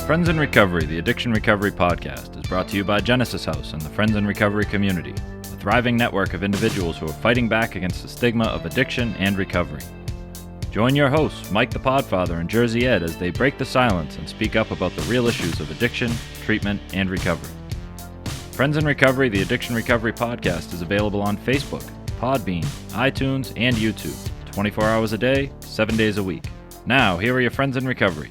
Friends in Recovery, the Addiction Recovery Podcast, is brought to you by Genesis House and the Friends in Recovery community, a thriving network of individuals who are fighting back against the stigma of addiction and recovery. Join your hosts, Mike the Podfather and Jersey Ed, as they break the silence and speak up about the real issues of addiction, treatment, and recovery. Friends in Recovery, the Addiction Recovery Podcast, is available on Facebook, Podbean, iTunes, and YouTube, 24 hours a day, 7 days a week. Now, here are your Friends in Recovery.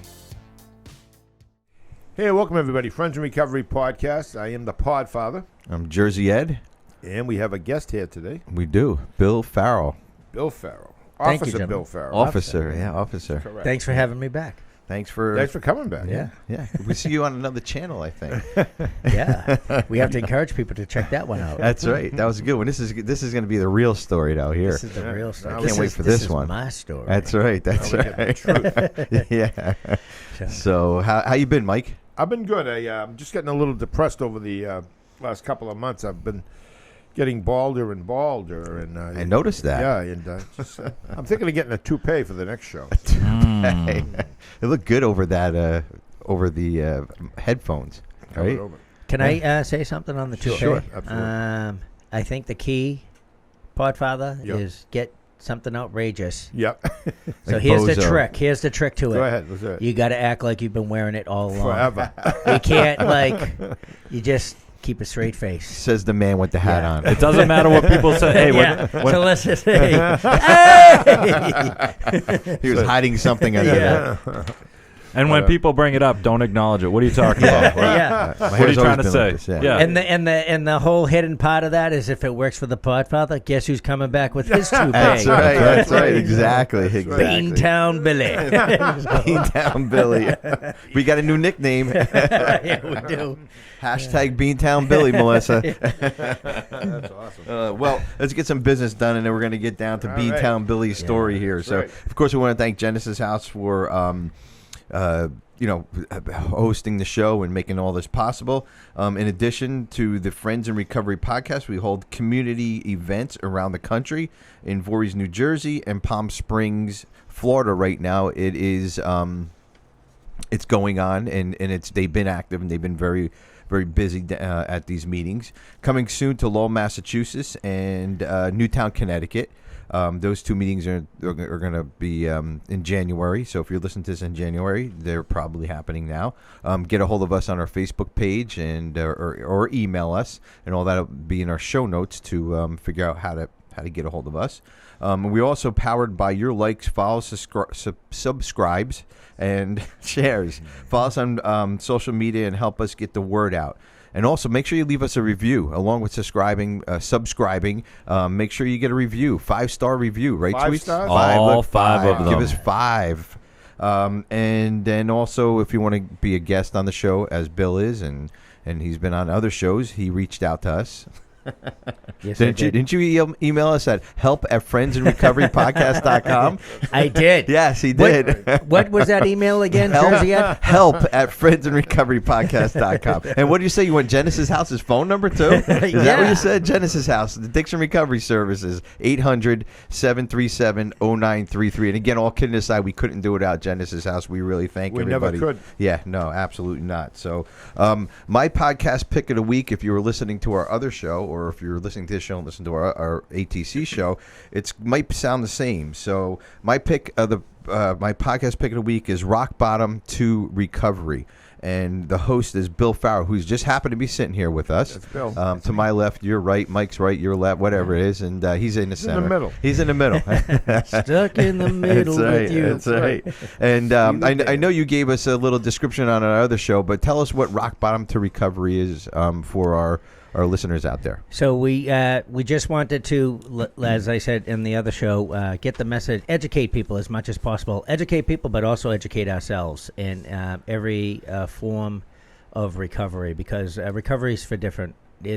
Hey, welcome everybody. Friends in Recovery Podcast. I am the Podfather. I'm Jersey Ed. And we have a guest here today. We do. Bill Farrell. Bill Farrell. Thank Officer you, Bill Farrell. Officer. Correct. Thanks for having me back. Thanks for coming back. Yeah. We see you on another channel, I think. Yeah. We have to encourage people to check that one out. That's right. That was a good one. This is going to be the real story now here. This is the real story. I can't wait for this one. This is my story. That's right. That's right. Yeah. So how you been, Mike? I've been good. I'm just getting a little depressed over the last couple of months. I've been getting balder and balder. And I noticed that. Yeah, and I'm thinking of getting a toupee for the next show. It looked good over that over the headphones, right? Can I say something on the toupee? Sure, absolutely. I think the key, Podfather, is get something outrageous. Yep. So Like here's Bozo. the trick. Here's the trick to it. Go ahead. Let's do it. You got to act like you've been wearing it all along. Forever. You can't, you just keep a straight face. Says the man with the hat on. It doesn't matter what people say. Hey, So let's just say, hey! He was hiding something under there. and when people bring it up, don't acknowledge it. What are you talking about? Yeah. My What are hair's you trying to always say? been like this, Yeah. And the whole hidden part of that is if it works for the Podfather, guess who's coming back with his toupee? That's right. That's right. Exactly. Beantown Billy. Beantown Billy. We got a new nickname. Yeah, we do. Hashtag Beantown Billy, Melissa. That's awesome. Well, let's get some business done, and then we're going to get down to All Beantown right. Billy's story here. That's So, right. of course, we want to thank Genesis House for hosting the show and making all this possible. In addition to the Friends in Recovery podcast, we hold community events around the country in Voorhees, New Jersey, and Palm Springs, Florida. Right now, it is it's going on, and they've been active and they've been very, very busy at these meetings. Coming soon to Lowell, Massachusetts, and Newtown, Connecticut. Those two meetings are going to be in January. So if you're listening to this in January, they're probably happening now. Get a hold of us on our Facebook page and or email us, and all that will be in our show notes to figure out how to get a hold of us. We're also powered by your likes, follows, subscribes, and shares. Follow us on social media and help us get the word out. And also, make sure you leave us a review along with subscribing. Make sure you get a review, 5-star review, right? 5 Tweets? stars? All five of them. Give us 5. And then also, if you want to be a guest on the show, as Bill is, and he's been on other shows, he reached out to us. Yes, I did. Didn't you email us at help@friendsinrecoverypodcast.com? I did. Yes, he did. What was that email again, Jersey Ed? help@friendsinrecoverypodcast.com. And what did you say? You want Genesis House's phone number too? Is that what you said? Genesis House, the Addiction Recovery Services, 800-737-0933. And again, all kidding aside, we couldn't do it without Genesis House. We really thank everybody. We never could. Yeah, no, absolutely not. So my podcast pick of the week, if you were listening to our other show, or if you're listening to this show and listen to our ATC show, it might sound the same. So my pick of my podcast pick of the week is Rock Bottom to Recovery. And the host is Bill Farrell, who's just happened to be sitting here with us. That's Bill. To my left, your right, Mike's right, your left, whatever it is, and he's in the center. in the middle. He's in the middle. Stuck in the middle with you. That's right. And I know you gave us a little description on our other show, but tell us what Rock Bottom to Recovery is for our listeners out there. So we just wanted to, as I said in the other show, get the message, educate people as much as possible. Educate people, but also educate ourselves in every form of recovery, because recovery is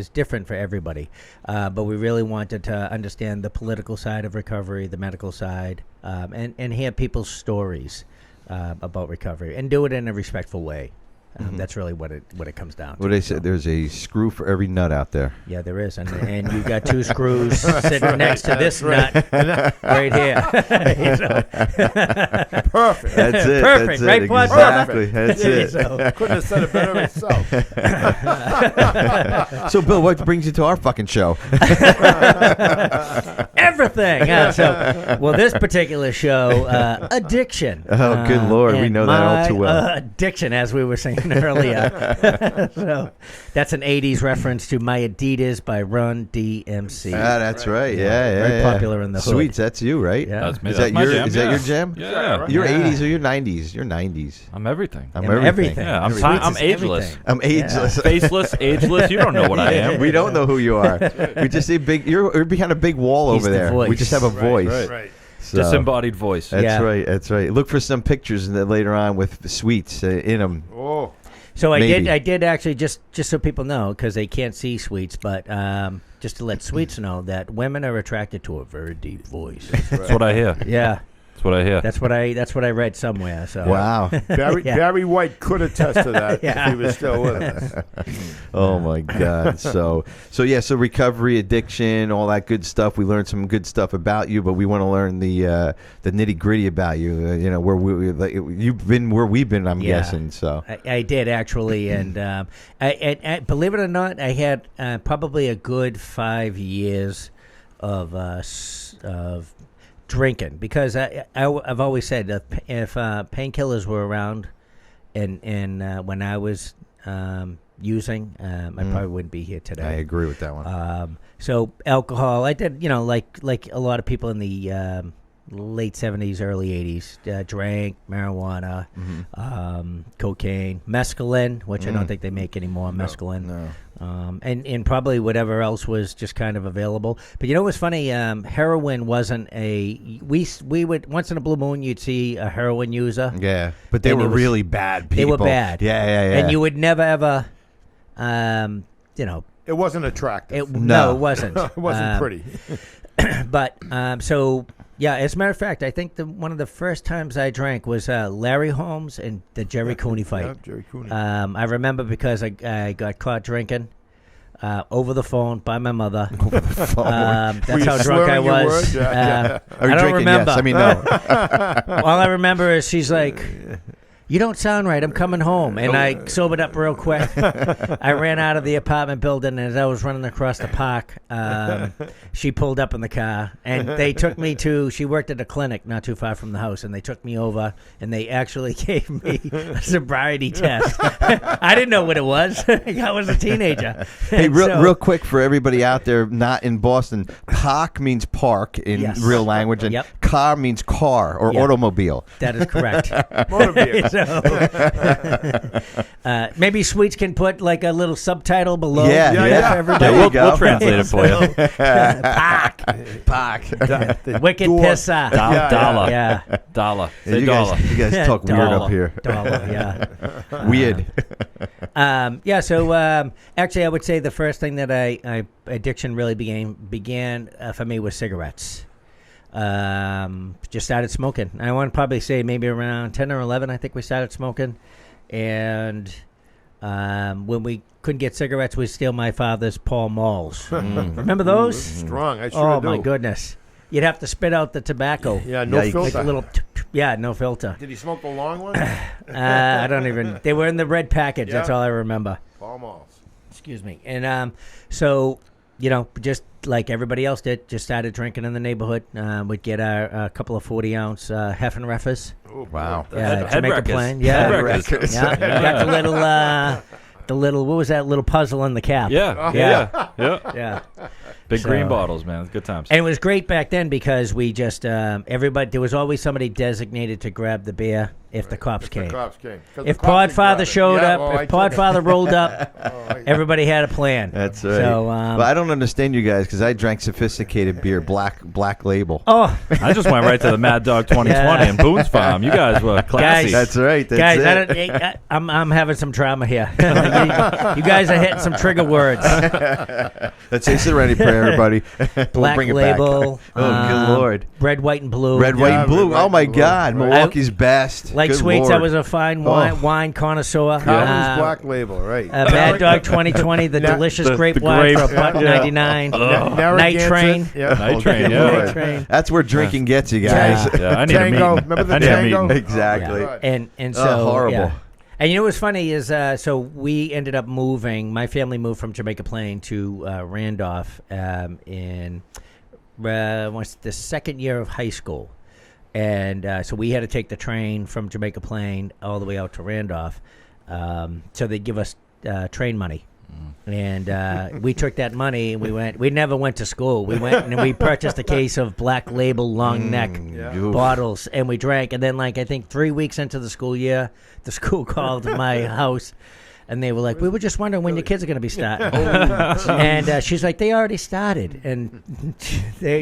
different for everybody. But we really wanted to understand the political side of recovery, the medical side, and hear people's stories about recovery, and do it in a respectful way. That's really what it comes down to. What they said, there's a screw for every nut out there. Yeah, there is, and you got 2 screws sitting next to this nut right here. Perfect. That's it. Perfect, That's right, it. Pod? Exactly. That's it. So, Couldn't have said it better myself. So, Bill, what brings you to our fucking show? everything. Well, this particular show, addiction. Oh, good Lord, we and know that all my too well. Addiction, as we were saying earlier. So that's an 80s reference to My Adidas by Run DMC. That's right. Yeah, yeah. Very popular in the hood. Sweets, that's you, right? Yeah. That's me. Is That's that my your jam. is that your jam? Yeah. You're Yeah. 80s or you're 90s? You're 90s. I'm everything. I'm Everything. Yeah, I'm Sweets I'm is ageless. everything. I'm ageless. Faceless, ageless. You don't know what I am. We don't know who you are. We just see big. You're behind a big wall He's over the there. voice. We just have a voice. Right. So, Disembodied voice. That's Yeah. right. That's right. Look for some pictures later on with sweets in them. Oh, So Maybe. I did actually just so people know, because they can't see Sweets, but just to let Sweets know that women are attracted to a very deep voice. That's what I hear. Yeah, That's what I hear. that's what I read somewhere. So Wow. Barry, Yeah. Barry White could attest to that Yeah. if he was still with us. Oh my God. So recovery, addiction, all that good stuff. We learned some good stuff about you, but we want to learn the nitty gritty about you. Where you've been, where we've been. I'm Yeah. guessing. So I did actually, and I believe it or not, I had probably a good 5 years of drinking, because I've always said that if painkillers were around, and when I was using, I probably wouldn't be here today. I agree with that one. So alcohol, I did, like a lot of people in the late 70s, early 80s, drank marijuana, cocaine, mescaline, which I don't think they make anymore, mescaline. No. And probably whatever else was just kind of available. But it was funny, heroin wasn't we would, once in a blue moon, you'd see a heroin user. Yeah, but they And were it was- really bad people. They were bad. Yeah. And you would never ever, It wasn't attractive. no, it wasn't. It wasn't pretty. But so yeah, as a matter of fact, I think one of the first times I drank was Larry Holmes and the Jerry Cooney fight. Yeah, Jerry Cooney. I remember because I got caught drinking over the phone by my mother. That's Were you how drunk I slurring your was. words? Yeah. Are you I don't drinking? remember. Yes. I mean, no. All I remember is she's like, "You don't sound right. I'm coming home." And I sobered up real quick. I ran out of the apartment building, and as I was running across the park, she pulled up in the car, and they took me to, she worked at a clinic not too far from the house, and they took me over, and they actually gave me a sobriety test. I didn't know what it was. I was a teenager. Hey, And real quick for everybody out there not in Boston, PARK means park in Yes. real language, and Yep. car means car or Yep. automobile. That is correct. Motor vehicle. So, maybe Sweets can put like a little subtitle below. Yeah, yeah. For everybody. There you go. We'll translate it for you. Pack. PARK. Wicked door. pisser. Dollar. Yeah. Dollar. Say You dollar. guys talk weird Dollar. up here. Dollar, yeah. Weird. So actually, I would say the first thing that I addiction really began for me was cigarettes. Just started smoking. I want to probably say maybe around 10 or 11, I think we started smoking. And when we couldn't get cigarettes, we'd steal my father's Pall Malls. Remember those? Strong. I sure Oh, do. my goodness. You'd have to spit out the tobacco. Yeah, no Yikes. filter. Like a little, no filter. Did he smoke the long one? I don't even, they were in the red package. That's Yeah. all I remember. Paul Malls. Excuse me. And so, just like everybody else did, just started drinking in the neighborhood. We'd get our couple of 40-ounce Heffenreffers. Oh, Wow. boy. Head Jamaica wreckers. plain. Yeah. Head wreckers. Yeah, you got the little, what was that little puzzle in the cap? Yeah. Yeah. Yeah. Yeah. Big So- green bottles, man. Good times. And it was great back then because we just, everybody, there was always somebody designated to grab the beer if the cops came. The cops came. 'Cause the If cops would grab Podfather it. showed Yeah, up, well, I if took it. Podfather rolled up, I- everybody had a plan. That's right. So, but I don't understand you guys because I drank sophisticated beer, black label. oh, I just went right to the Mad Dog 2020 Yeah. in Boone's Farm. You guys were classy. That's right. That's guys, it. I'm having some trauma here. you guys are hitting some trigger words. Let's say Serenity Prayer, everybody. We'll Black bring it back. label. Oh, good Lord. Red, white, and blue. Red, white, Yeah, and blue. red, white, Oh, my and blue. God. Right. Milwaukee's best. Like like Good sweets. I Lord. was a fine wine connoisseur. Carmen's Black Label, right? Mad Dog 2020, the delicious grape the wine grape. for $1.99. Night Train. Yeah. Night Train, yeah. Night Train. That's where drinking gets you guys. Yeah. Yeah, I need a Tango. meeting. Remember the I need a Tango? meeting. Exactly. Yeah. And so horrible. yeah. And you know what's funny is so we ended up moving. My family moved from Jamaica Plain to Randolph in what's the second year of high school, and so we had to take the train from Jamaica Plain all the way out to Randolph. So they give us train money. And we took that money and we went. We never went to school. We went and we purchased a case of Black Label long neck bottles, and we drank. And then, like I think 3 weeks into the school year, the school called my house, and they were like, "We were just wondering when your kids are going to be starting." And she's like, "They already started." And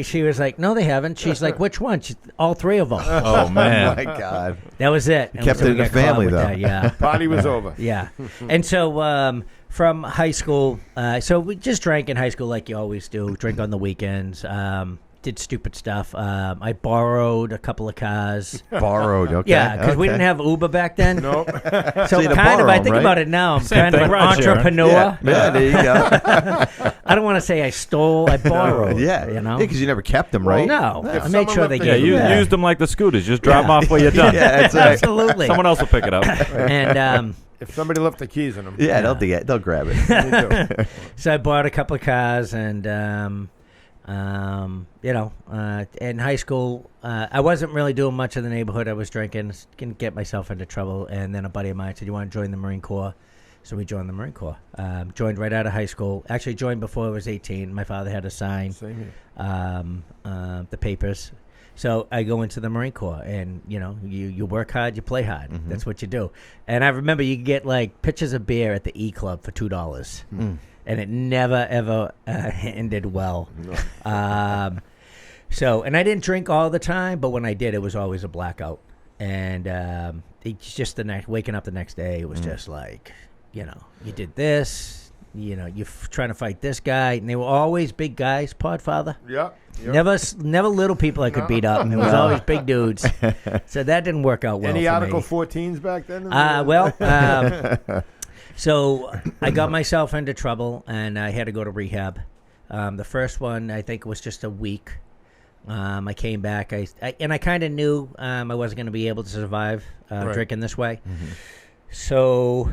she was like, "No, they haven't." She's like, "Which one?" All three of them. Oh, man. Oh my God. That was it. And kept so it we in the got caught family, with though. that, yeah. Party was over. Yeah. And so from high school, so we just drank in high school like you always do, drink on the weekends, did stupid stuff. I borrowed a couple of cars. Borrowed, okay. Yeah, because we didn't have Uber back then. Nope. So you had to kind of, borrow I 'em, think right? about it now, I'm Same kind of thing, an ride sharing. entrepreneur. Yeah, there you go. I don't want to say I stole, I borrowed. Yeah, You know? because you never kept them, right? No, If I made someone sure they left Yeah, it- gave you me that. use them like the scooters. Just drop them off where you're done. Yeah, that's right. Absolutely. Someone else will pick it up. And If somebody left the keys in them. Yeah, they'll grab it. They do. so I bought a couple of cars, and in high school, I wasn't really doing much in the neighborhood. I was drinking, going to get myself into trouble, and then a buddy of mine said, "You want to join the Marine Corps?" So we joined the Marine Corps. Joined right out of high school. Actually, joined before I was 18. My father had to sign Same here. the papers. So I go into the Marine Corps, and you work hard, you play hard. Mm-hmm. That's what you do. And I remember you could get like pitchers of beer at the E Club for $2, and it never ever ended well. No. So, and I didn't drink all the time, but when I did, it was always a blackout. And it's just waking up the next day, it was just like, you did this. You're trying to fight this guy, and they were always big guys. Podfather. Yeah. Never little people I could beat up. It was always big dudes. So that didn't work out well. Any for Article me. 14s back then? So I got myself into trouble, and I had to go to rehab. The first one, I think, was just a week. I came back, I kind of knew I wasn't going to be able to survive drinking this way. Mm-hmm. So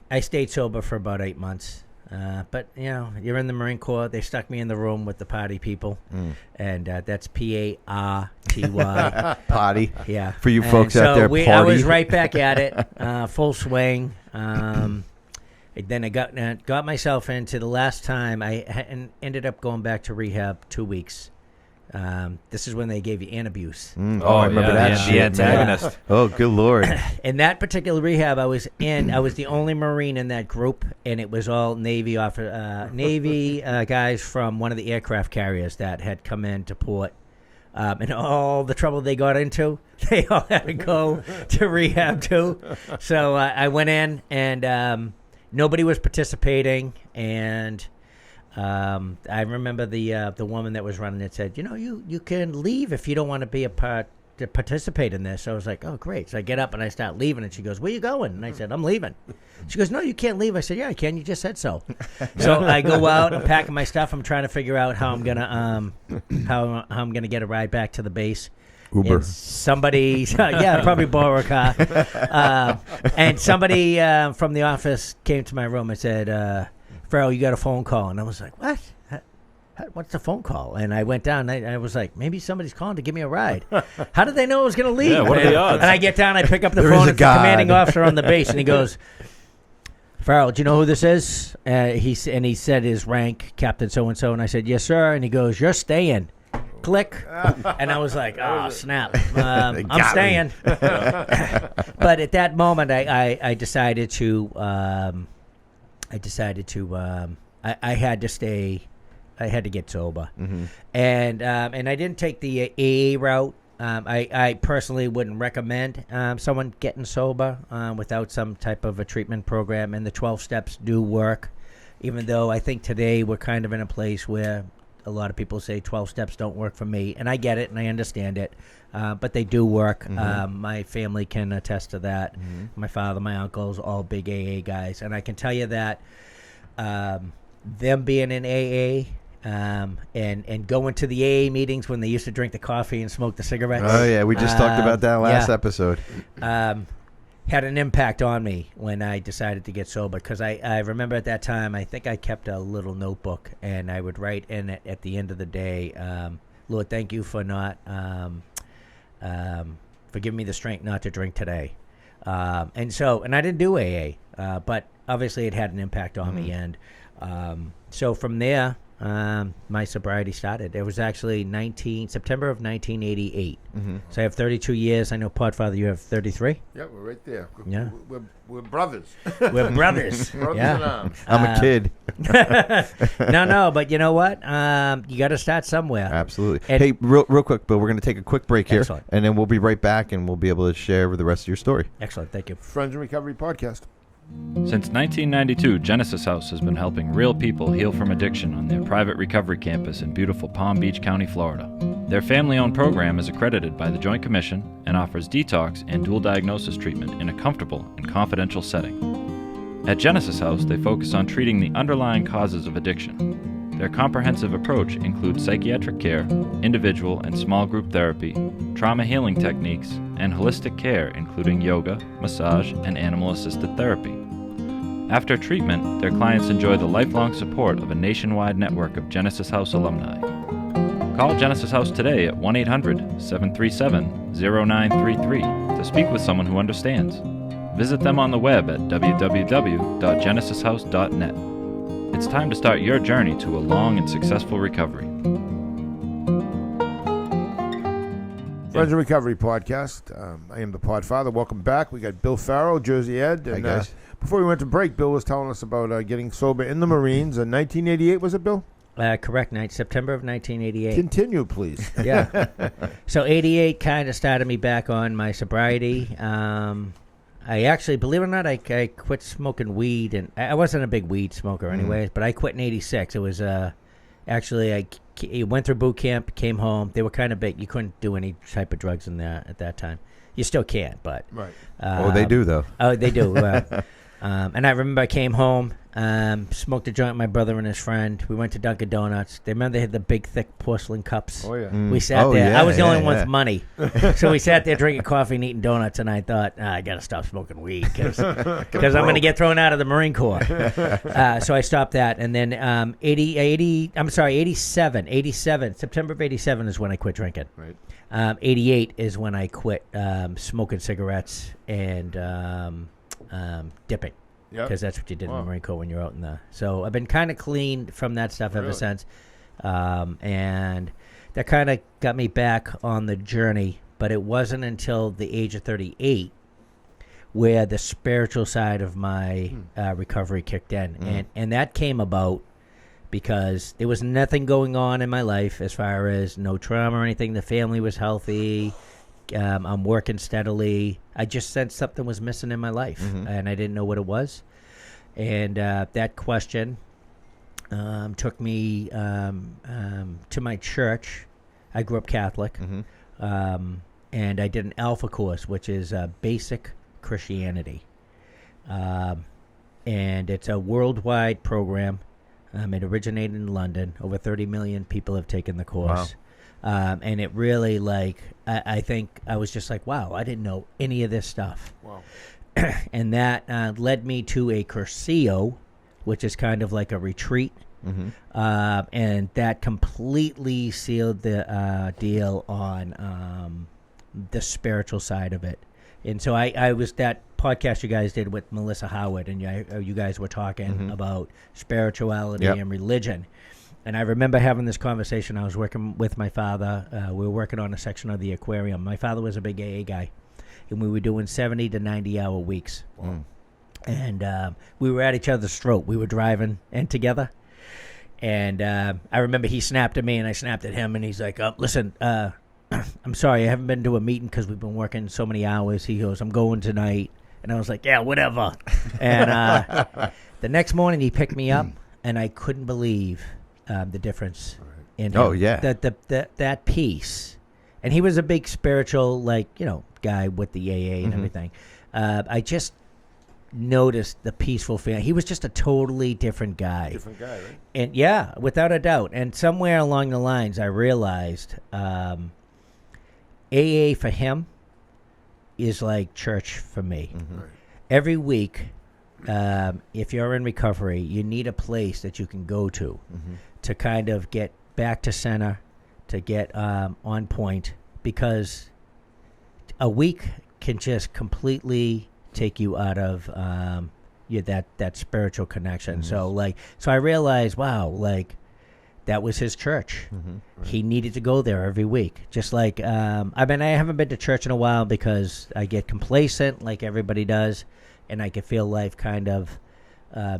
I stayed sober for about 8 months. But, you're in the Marine Corps. They stuck me in the room with the party people, and that's Party. Potty. Yeah. For you And folks out there, I party. was right back at it, full swing. Then I got myself into the last time. I ended up going back to rehab 2 weeks. This is when they gave you Antabuse. I remember that the shit, antagonist. man. Oh, good Lord. In that particular rehab I was in, I was the only Marine in that group, and it was all Navy guys from one of the aircraft carriers that had come into port. And all the trouble they got into, they all had to go to rehab too. So I went in, and nobody was participating, and I remember the woman that was running it said, you can leave if you don't want to be to participate in this. So I was like, oh, great. So I get up and I start leaving, and she goes, where you going? And I said, I'm leaving. She goes, no, you can't leave. I said, yeah, I can. You just said so. So I go out, I'm packing my stuff. I'm trying to figure out how I'm gonna how I'm gonna get a ride back to the base. Uber. And somebody, probably borrow a car. And somebody from the office came to my room and said, Farrell, you got a phone call. And I was like, what? What's the phone call? And I went down, and I was like, maybe somebody's calling to give me a ride. How did they know I was going to leave? Yeah, what are the odds? And I get down, I pick up the There is phone. a It's the God. commanding officer on the base, and he goes, Farrell, do you know who this is? He said his rank, Captain so-and-so. And I said, yes, sir. And he goes, you're staying. Click. And I was like, oh, snap. I'm got staying. But at that moment, I decided to I had to stay. I had to get sober, and I didn't take the AA route. I personally wouldn't recommend someone getting sober without some type of a treatment program, and the 12 steps do work, even though I think today we're kind of in a place where a lot of people say 12 steps don't work for me, and I get it and I understand it, but they do work. My family can attest to that. My father, my uncles, all big AA guys, and I can tell you that them being in AA and going to the AA meetings when they used to drink the coffee and smoke the cigarettes. Oh yeah, we just talked about that last episode. Had an impact on me when I decided to get sober, because I remember at that time I think I kept a little notebook and I would write in it at the end of the day, Lord, thank you for not for giving me the strength not to drink today. And I didn't do AA, but obviously it had an impact on me, and so from there my sobriety started. It was actually September of 1988. So I have 32 years. I know, Podfather, you have 33. Yeah, we're right there. Yeah. We're brothers. We're brothers. Brothers in arms. I'm a kid. No, but you know what? You got to start somewhere. Absolutely. And- Hey, real quick, Bill, we're going to take a quick break here, Excellent. and then we'll be right back, and we'll be able to share the rest of your story. Excellent. Thank you. Friends in Recovery podcast. Since 1992, Genesis House has been helping real people heal from addiction on their private recovery campus in beautiful Palm Beach County, Florida. Their family-owned program is accredited by the Joint Commission and offers detox and dual diagnosis treatment in a comfortable and confidential setting. At Genesis House, they focus on treating the underlying causes of addiction. Their comprehensive approach includes psychiatric care, individual and small group therapy, trauma healing techniques, and holistic care including yoga, massage, and animal-assisted therapy. After treatment, their clients enjoy the lifelong support of a nationwide network of Genesis House alumni. Call Genesis House today at 1-800-737-0933 to speak with someone who understands. Visit them on the web at www.genesishouse.net. It's time to start your journey to a long and successful recovery. Friends in Recovery podcast. I am the Podfather. Welcome back. We got Bill Farrell, Jersey Ed. And, Hi, guys. Before we went to break, Bill was telling us about getting sober in the Marines in 1988. Was it, Bill? Correct. September of 1988. Continue, please. Yeah. So 88 kind of started me back on my sobriety. I actually, believe it or not, I quit smoking weed, and I wasn't a big weed smoker anyways, but I quit in 86. It was actually, I went through boot camp, came home. They were kind of big. You couldn't do any type of drugs in there at that time. You still can't, but. Right. Oh, they do, though. Oh, they do. And I remember I came home, smoked a joint with my brother and his friend. We went to Dunkin' Donuts. They remember they had the big, thick porcelain cups. Oh, yeah. We sat there. Yeah, I was the only one yeah. with money. So we sat there drinking coffee and eating donuts, and I thought, I got to stop smoking weed because I'm going to get thrown out of the Marine Corps. So I stopped that. And then 87, September of 87 is when I quit drinking. Right. 88 is when I quit smoking cigarettes and dipping. Yep. Because that's what you did in Wow. the Marine Corps when you're out in the. So I've been kind of clean from that stuff ever Really? since, and that kind of got me back on the journey. But it wasn't until the age of 38 where the spiritual side of my recovery kicked in, and that came about because there was nothing going on in my life as far as no trauma or anything. The family was healthy. I'm working steadily. I just sensed something was missing in my life, and I didn't know what it was. And that question took me to my church. I grew up Catholic, and I did an Alpha course, which is basic Christianity. And it's a worldwide program. It originated in London. Over 30 million people have taken the course. Wow. And it really, I think I was just like, wow, I didn't know any of this stuff. Wow. And that led me to a Cursillo, which is kind of like a retreat. And that completely sealed the deal on the spiritual side of it. And so I was that podcast you guys did with Melissa Howard, and you guys were talking about spirituality and religion. And I remember having this conversation. I was working with my father. We were working on a section of the aquarium. My father was a big AA guy, and we were doing 70 to 90-hour weeks. And we were at each other's throat. We were driving and together. And I remember he snapped at me, and I snapped at him, and he's like, listen, I'm sorry, I haven't been to a meeting because we've been working so many hours. He goes, I'm going tonight. And I was like, yeah, whatever. And the next morning he picked me up, and I couldn't believe the difference in him. Oh, yeah. That piece. And he was a big spiritual, guy with the AA and everything. I just noticed the peaceful feeling. He was just a totally different guy. Different guy, right? And yeah, without a doubt. And somewhere along the lines, I realized AA for him is like church for me. Right. Every week, if you're in recovery, you need a place that you can go to kind of get back to center, to get on point, because a week can just completely take you out of that spiritual connection. So I realized, wow, that was his church. Right. He needed to go there every week. Just like I haven't been to church in a while because I get complacent, like everybody does, and I can feel life kind of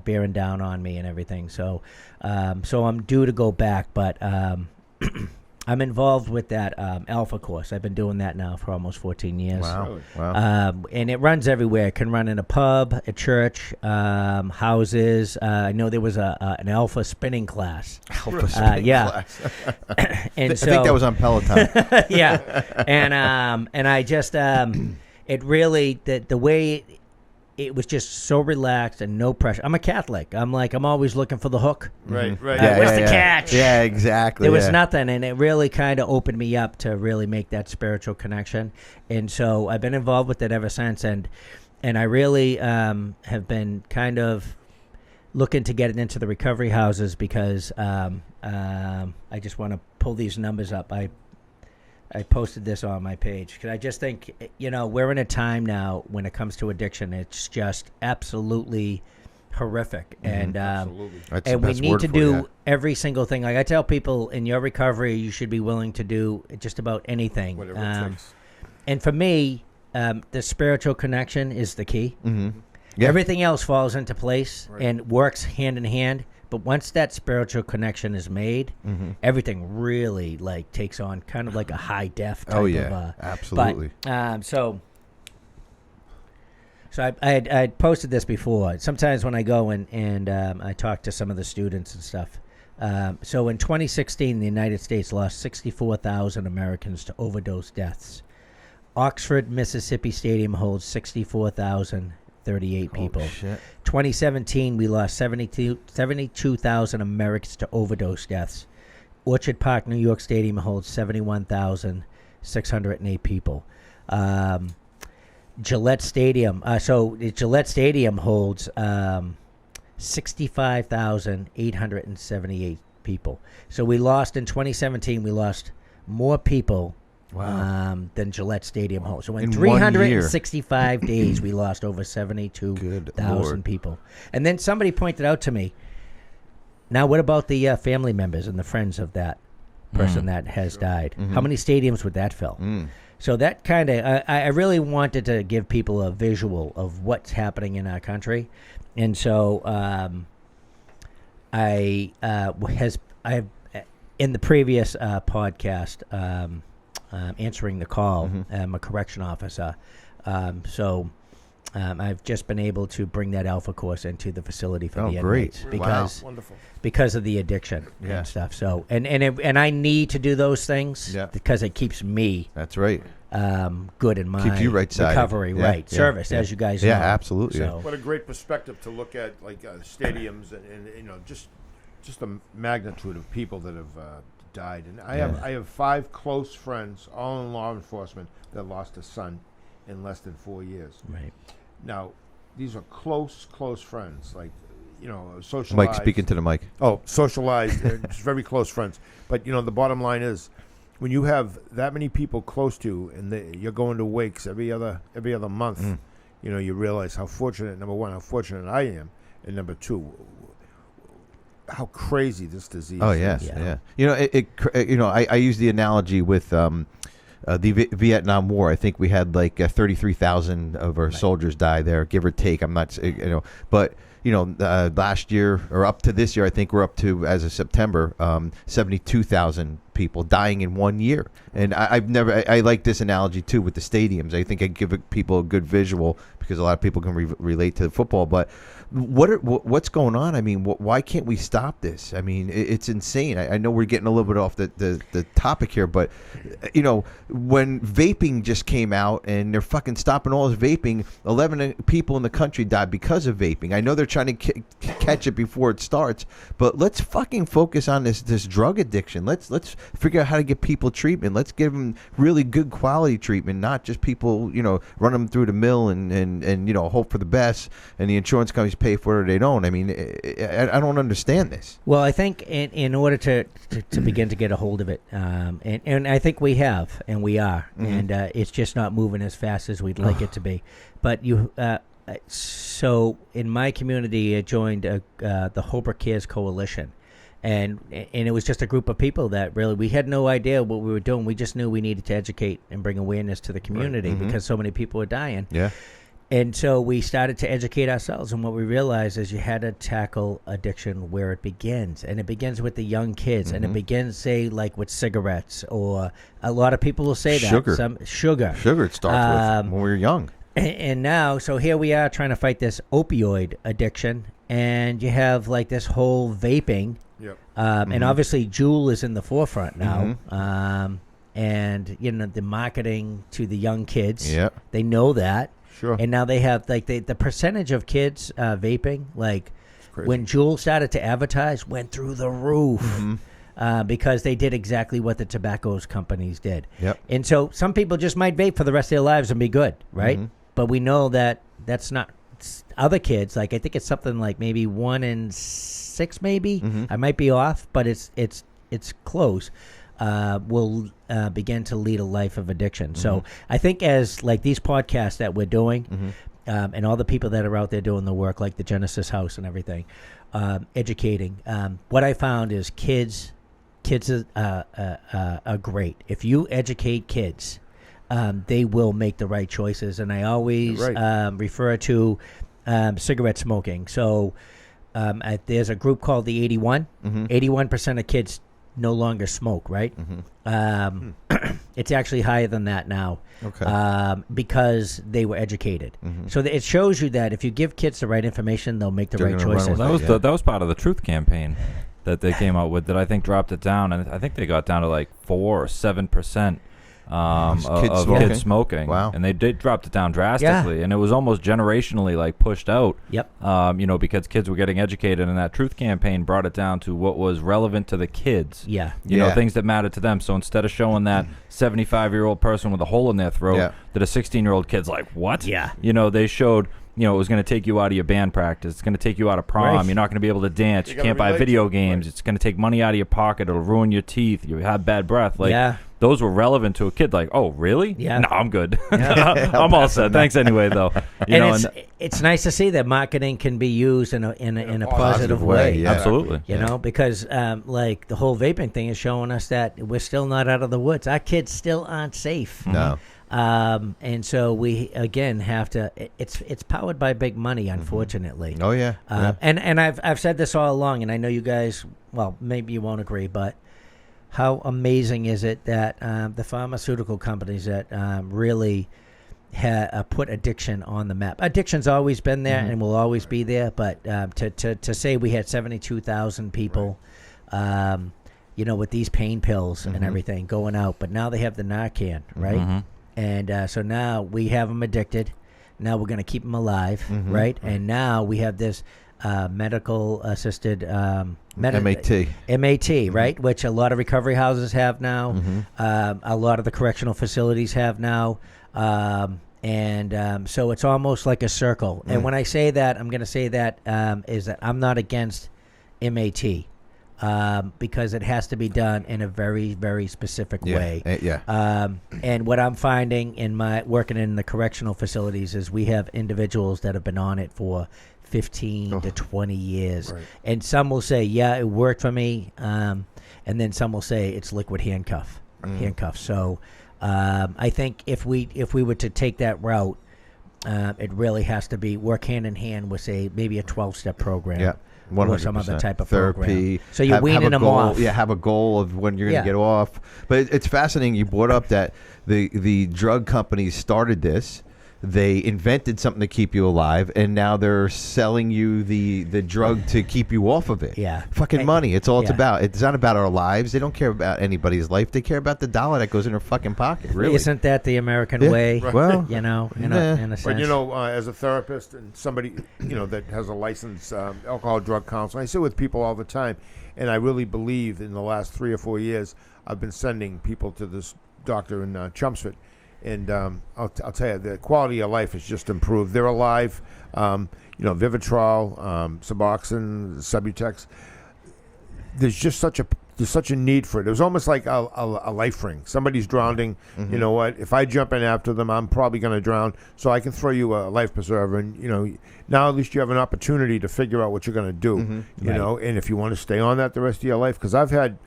bearing down on me and everything. So I'm due to go back, but I'm involved with that Alpha course. I've been doing that now for almost 14 years. Wow. And it runs everywhere. It can run in a pub, a church, houses. I know there was an Alpha spinning class. Alpha spinning class. And I think that was on Peloton. Yeah. And I just, it really, the way it was just so relaxed and no pressure. I'm a Catholic. I'm always looking for the hook. Right. Where's the catch? Yeah, exactly. There was nothing, and it really kind of opened me up to really make that spiritual connection. And so I've been involved with it ever since, and I really have been kind of looking to get it into the recovery houses because I just want to pull these numbers up. I posted this on my page because I just think, we're in a time now when it comes to addiction. It's just absolutely horrific. And Absolutely. That's and the we best need word to for do that. every single thing. Like I tell people, in your recovery, you should be willing to do just about anything. Whatever it takes. And for me, the spiritual connection is the key. Yeah. Everything else falls into place Right. and works hand in hand. But once that spiritual connection is made, everything really takes on kind of like a high def type of. Absolutely. But, so I posted this before. Sometimes when I go and I talk to some of the students and stuff. So in 2016, the United States lost 64,000 Americans to overdose deaths. Oxford, Mississippi Stadium holds 64,038 people. Holy shit. 2017, we lost 72,000 Americans to overdose deaths. Orchard Park, New York Stadium holds 71,608 people. Gillette Stadium. Gillette Stadium holds 65,878 people. So we lost in 2017. We lost more people. Wow. Than Gillette Stadium holds. So in In 1 year. 365 days, we lost over 72,000 people. And then somebody pointed out to me, now what about the family members and the friends of that person that has died? How many stadiums would that fill? So that kind of, I really wanted to give people a visual of what's happening in our country. And so I have, in the previous podcast, answering the call. I'm a correction officer. So I've just been able to bring that Alpha course into the facility for the great. inmates Wonderful. because of the addiction Yeah. and stuff. So and I need to do those things because it keeps me That's right. good in my Keeps you right-sided. recovery, Yeah, right? yeah, Service, yeah. as you guys know. Yeah, absolutely. So, What a great perspective to look at, stadiums and just the magnitude of people that have died. And I have 5 close friends, all in law enforcement, that lost a son in less than 4 years. right. Now, these are close friends, socialized. Mike, speaking to the mic. Oh, socialized, just very close friends. But the bottom line is, when you have that many people close to you, and you're going to wakes every other month, you realize how fortunate. Number one, how fortunate I am, and number two, how crazy this disease Oh is. yes, Yeah. yeah. I use the analogy with the Vietnam War. I think we had 33,000 of our soldiers die there, give or take. I'm not, but last year or up to this year, I think we're up to, as of September, 72,000 people dying in 1 year. And I like this analogy too with the stadiums. I think I give people a good visual because a lot of people can relate to football. But what's going on? I mean, why can't we stop this? I mean, it's insane. I know we're getting a little bit off the topic here, but when vaping just came out and they're fucking stopping all this vaping, 11 people in the country died because of vaping. I know they're trying to catch it before it starts, but let's fucking focus on this drug addiction. Let's figure out how to get people treatment. Let's give them really good quality treatment, not just people run them through the mill and hope for the best, and the insurance companies pay for it or they don't. I mean, I don't understand this. Well, I think in order to begin to get a hold of it, and I think we have, and we are, and it's just not moving as fast as we'd like it to be. But so in my community, I joined the Holbrook Cares Coalition. And it was just a group of people that really, we had no idea what we were doing. We just knew we needed to educate and bring awareness to the community because so many people were dying. Yeah. And so we started to educate ourselves. And what we realized is you had to tackle addiction where it begins. And it begins with the young kids. And it begins, say, like with cigarettes, or a lot of people will say that. Sugar. Sugar it starts with when we were young. And now, so here we are trying to fight this opioid addiction. And you have like this whole vaping. Yep. And obviously Juul is in the forefront now. And the marketing to the young kids, they know that. Sure. And now they have like the percentage of kids vaping, like when Juul started to advertise, went through the roof. Because they did exactly what the tobacco companies did. Yep. And so some people just might vape for the rest of their lives and be good, right? But we know that that's not other kids. Like I think it's something like maybe 1 in 6, maybe. I might be off, but it's close. Will begin to lead a life of addiction. So I think as like these podcasts that we're doing, and all the people that are out there doing the work, like the Genesis House and everything, educating. What I found is kids are great. If you educate kids, they will make the right choices. And I always refer to cigarette smoking. So there's a group called the 81. 81% of kids no longer smoke, right? It's actually higher than that now. Okay. Because they were educated. So it shows you that if you give kids the right information, they'll make the right choices. That was part of the Truth campaign that they came out with that I think dropped it down, and I think they got down to like 4 or 7% of kids smoking. Wow. And they did dropped it down drastically, and it was almost generationally like pushed out. Yep. Because kids were getting educated, and that Truth campaign brought it down to what was relevant to the kids. Yeah. You know, things that mattered to them. So instead of showing that 75-year-old person with a hole in their throat, that a 16-year-old kid's like, what? Yeah. They showed, it was going to take you out of your band practice. It's going to take you out of prom. Right. You're not going to be able to dance. You can't buy video games. Right. It's going to take money out of your pocket. It'll ruin your teeth. You have bad breath. Those were relevant to a kid. Like, oh, really? Yeah. No, I'm good. I'm all set. Thanks anyway, though. It's nice to see that marketing can be used in a positive way. Yeah. Absolutely. Because like the whole vaping thing is showing us that we're still not out of the woods. Our kids still aren't safe. No. And so we again have to. It's powered by big money, unfortunately. Oh yeah. And I've said this all along, and I know you guys. Well, maybe you won't agree, but how amazing is it that the pharmaceutical companies that really put addiction on the map? Addiction's always been there and will always be there, but to say we had 72,000 people, with these pain pills and everything going out, but now they have the Narcan, right? And so now we have them addicted. Now we're going to keep them alive, right? And now we have this medical assisted MAT, right? Which a lot of recovery houses have now. A lot of the correctional facilities have now. And so it's almost like a circle. And when I say that, I'm going to say that is that I'm not against MAT. Because it has to be done in a very, very specific way. And what I'm finding in my working in the correctional facilities is we have individuals that have been on it for 15 to 20 years. Right. And some will say, yeah, it worked for me. And then some will say it's liquid handcuffs. So I think if we were to take that route, it really has to be work hand in hand with, say, maybe a 12-step program. Yeah. 100%. Or some other type of therapy. Program. So you're weaning them off. Yeah, have a goal of when you're going to get off. But it's fascinating you brought up that the drug companies started this. they invented something to keep you alive, and now they're selling you the drug to keep you off of it. Yeah. Fucking money. It's all it's Yeah. about. It's not about our lives. They don't care about anybody's life. They care about the dollar that goes in their fucking pocket. Really. Isn't that the American Yeah. way? Right. Well, in yeah. a sense. But as a therapist and somebody that has a licensed alcohol drug counselor, I sit with people all the time, and I really believe in the last 3 or 4 years I've been sending people to this doctor in Chelmsford, and I'll tell you, the quality of life has just improved. They're alive. Vivitrol, Suboxone, Subutex. There's just such a need for it. It was almost like a life ring. Somebody's drowning. Mm-hmm. You know what? If I jump in after them, I'm probably going to drown. So I can throw you a life preserver, and now at least you have an opportunity to figure out what you're going to do. Mm-hmm. And if you want to stay on that the rest of your life, because I've had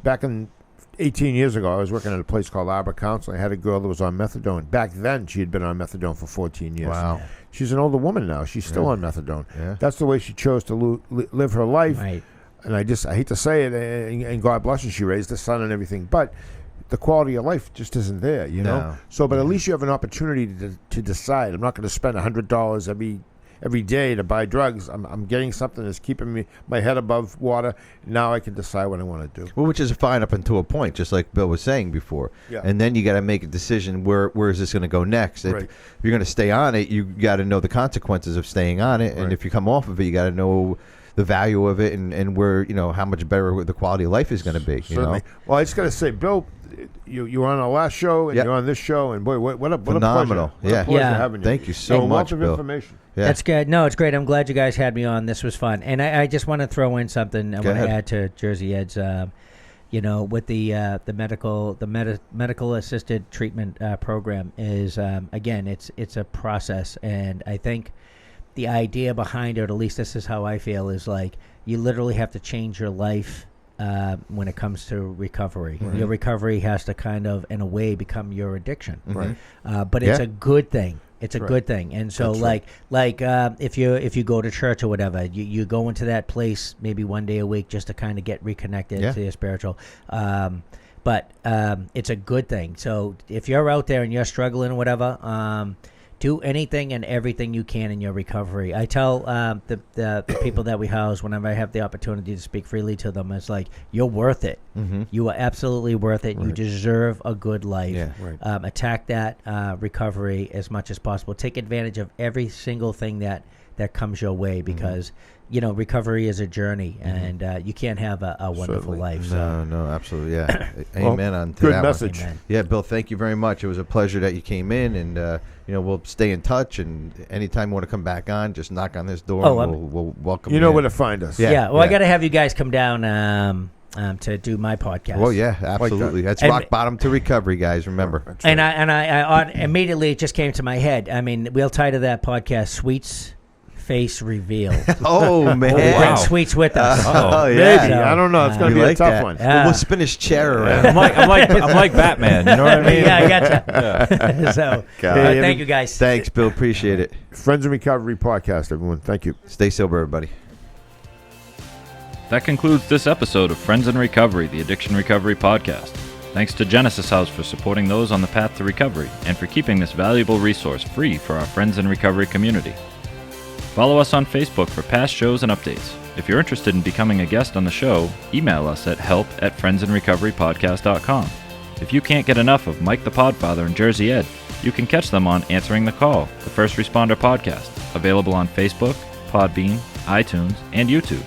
back in 18 years ago, I was working at a place called Arbor Counseling. I had a girl that was on methadone. Back then, she had been on methadone for 14 years. Wow. She's an older woman now. She's still on methadone. Yeah. That's the way she chose to live her life. Right. And I hate to say it, and God bless her, she raised a son and everything, but the quality of life just isn't there, you know? No. So, but at least you have an opportunity to decide. I'm not going to spend $100 every day to buy drugs. I'm getting something that's keeping my head above water. Now I can decide what I want to do. Well, which is fine up until a point, just like Bill was saying before. Yeah. And then you got to make a decision where is this going to go next. Right. If you're going to stay on it, you got to know the consequences of staying on it. And Right. if you come off of it, you got to know the value of it and where, how much better the quality of life is going to be. Certainly. Well, I just got to say, Bill, you were on our last show, and Yep. you're on this show, and boy, what a Phenomenal. pleasure. Yeah. What a pleasure Yeah. having you. Thank you so A wealth much, of Bill. information. Yeah. That's good. No, it's great. I'm glad you guys had me on. This was fun. And I just want to throw in something I Go want to ahead. add to Jersey Ed's, with the medical assisted treatment program is, again, it's a process. And I think the idea behind it, or at least this is how I feel, is like you literally have to change your life when it comes to recovery. Right. Your recovery has to kind of, in a way, become your addiction. Right. But it's Yeah. a good thing. It's a Right. good thing. And so, That's like if you go to church or whatever, you go into that place maybe one day a week just to kind of get reconnected Yeah. to your spiritual. But it's a good thing. So if you're out there and you're struggling or whatever, do anything and everything you can in your recovery. I tell the people that we house, whenever I have the opportunity to speak freely to them, it's like, you're worth it. Mm-hmm. You are absolutely worth it. You Right. deserve a good life. Yeah. Right. Attack that recovery as much as possible. Take advantage of every single thing that comes your way, because recovery is a journey, and you can't have a wonderful Certainly. life. So. No, absolutely, yeah. Well, Amen on to good that message. one. Amen. Yeah, Bill, thank you very much. It was a pleasure that you came in, and we'll stay in touch. And anytime you want to come back on, just knock on this door. Oh, and we'll welcome You know in. where to find us. Yeah. Yeah, well, I got to have you guys come down to do my podcast. Well, yeah, absolutely. That's And- rock bottom to recovery, guys. Remember. That's And right. I immediately, it just came to my head. I mean, we'll title that podcast "Sweets Face Reveal." Oh man! We'll bring Sweets with us. Oh Maybe. yeah. So, I don't know. It's going We to be like a tough that. one. We'll spin his chair around. I'm like Batman. You know what I mean? Yeah, I gotcha. So, God. thank you guys. Thanks, Bill. Appreciate it. Friends in Recovery podcast, everyone. Thank you. Stay sober, everybody. That concludes this episode of Friends in Recovery, the Addiction Recovery Podcast. Thanks to Genesis House for supporting those on the path to recovery and for keeping this valuable resource free for our Friends in Recovery community. Follow us on Facebook for past shows and updates. If you're interested in becoming a guest on the show, email us at help@friendsandrecoverypodcast.com. If you can't get enough of Mike the Podfather and Jersey Ed, you can catch them on Answering the Call, the First Responder podcast, available on Facebook, Podbean, iTunes, and YouTube.